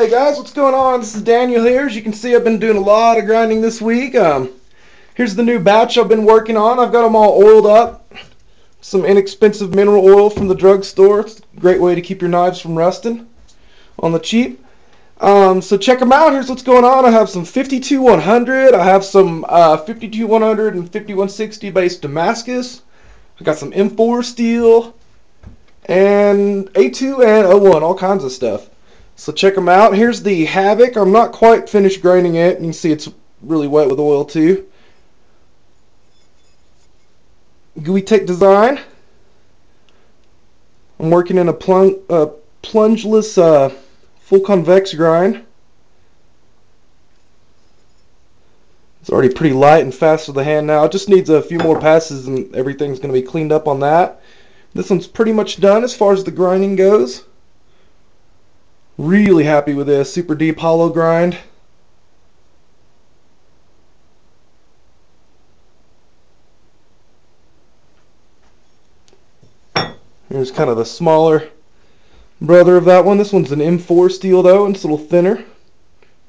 Hey guys, what's going on? This is Daniel here. As you can see, I've been doing a lot of grinding this week. Here's the new batch I've been working on. I've got them all oiled up. Some inexpensive mineral oil from the drugstore. It's a great way to keep your knives from rusting on the cheap. So check them out. Here's what's going on. I have some 52-100. I have some 52-100 and 5160 based Damascus. I got some M4 steel and A2 and O1, all kinds of stuff. So check them out. Here's the Havoc. I'm not quite finished grinding it. You can see it's really wet with oil too. Gooey Tech design. I'm working in a plungeless full convex grind. It's already pretty light and fast with the hand now. It just needs a few more passes and everything's going to be cleaned up on that. This one's pretty much done as far as the grinding goes. Really happy with this. Super deep hollow grind. Here's kind of the smaller brother of that one. This one's an M4 steel though, and it's a little thinner.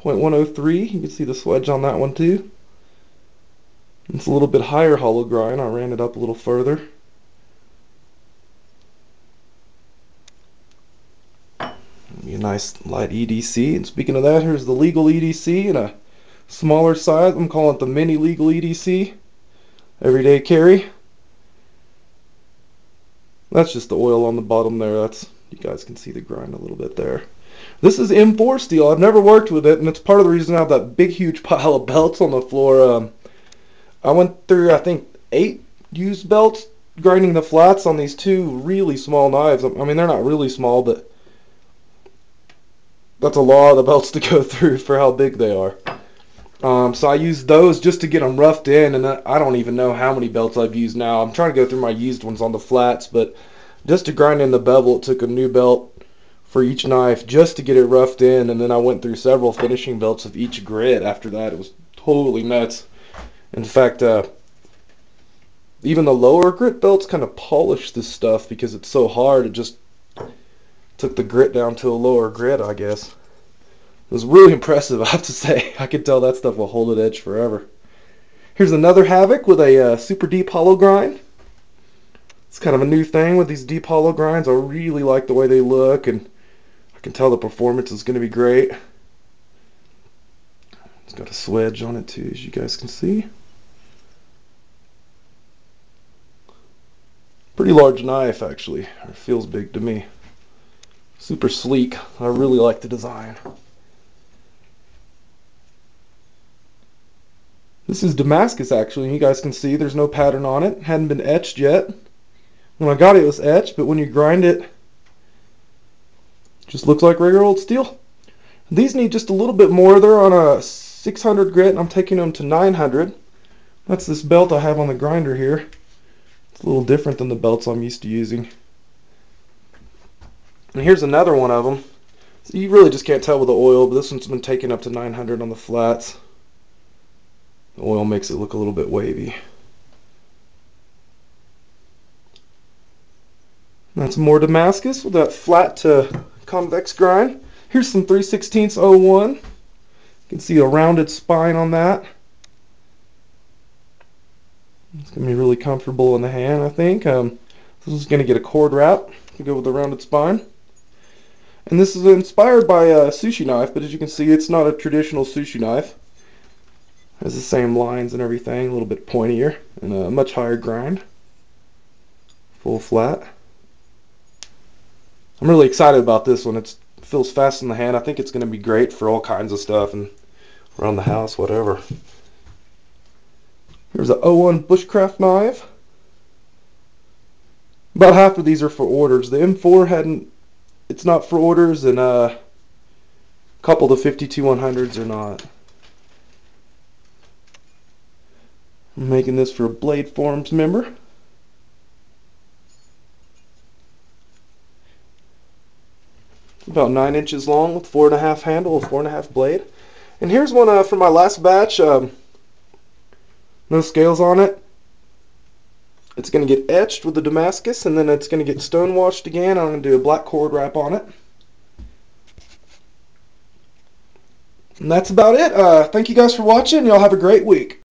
0.103. You can see the swedge on that one too. It's a little bit higher hollow grind. I ran it up a little further. Be a nice light EDC. And speaking of that, here's the legal EDC in a smaller size. I'm calling it the mini legal EDC. Everyday carry. That's just the oil on the bottom there. That's, you guys can see the grind a little bit there. This is M4 steel. I've never worked with it, and it's part of the reason I have that big huge pile of belts on the floor. I went through, I think, 8 used belts grinding the flats on these 2 really small knives. I mean, they're not really small, but that's a lot of belts to go through for how big they are. So I used those just to get them roughed in, and I don't even know how many belts I've used now. I'm trying to go through my used ones on the flats, but just to grind in the bevel, it took a new belt for each knife just to get it roughed in, and then I went through several finishing belts of each grit after that. It was totally nuts. In fact, even the lower grit belts kind of polished this stuff because it's so hard. It just took the grit down to a lower grit, I guess. It was really impressive, I have to say. I could tell that stuff will hold its edge forever. Here's another Havoc with a super deep hollow grind. It's kind of a new thing with these deep hollow grinds. I really like the way they look, and I can tell the performance is going to be great. It's got a swedge on it too, as you guys can see. Pretty large knife, actually. It feels big to me. Super sleek. I really like the design. This is Damascus, actually. You guys can see there's no pattern on it. It hadn't been etched yet. When I got it, it was etched, but when you grind it, it just looks like regular old steel. These need just a little bit more. They're on a 600 grit, and I'm taking them to 900. That's this belt I have on the grinder here. It's a little different than the belts I'm used to using. And here's another one of them. So you really just can't tell with the oil, but this one's been taken up to 900 on the flats. The oil makes it look a little bit wavy. That's more Damascus with that flat to convex grind. Here's some 3/16 01. You can see a rounded spine on that. It's going to be really comfortable in the hand, I think. This is going to get a cord wrap to go with the rounded spine. And this is inspired by a sushi knife, but as you can see, it's not a traditional sushi knife. It has the same lines and everything, a little bit pointier, and a much higher grind. Full flat. I'm really excited about this one. It feels fast in the hand. I think it's going to be great for all kinds of stuff and around the house, whatever. Here's a 01 bushcraft knife. About half of these are for orders. The M4 it's not for orders, and a couple of the 52-100s are not. I'm making this for a Blade Forums member. About 9 inches long with 4.5 handle, 4.5 blade. And here's one from my last batch. No scales on it. It's going to get etched with the Damascus, and then it's going to get stone washed again. I'm going to do a black cord wrap on it. And that's about it. Thank you guys for watching. Y'all have a great week.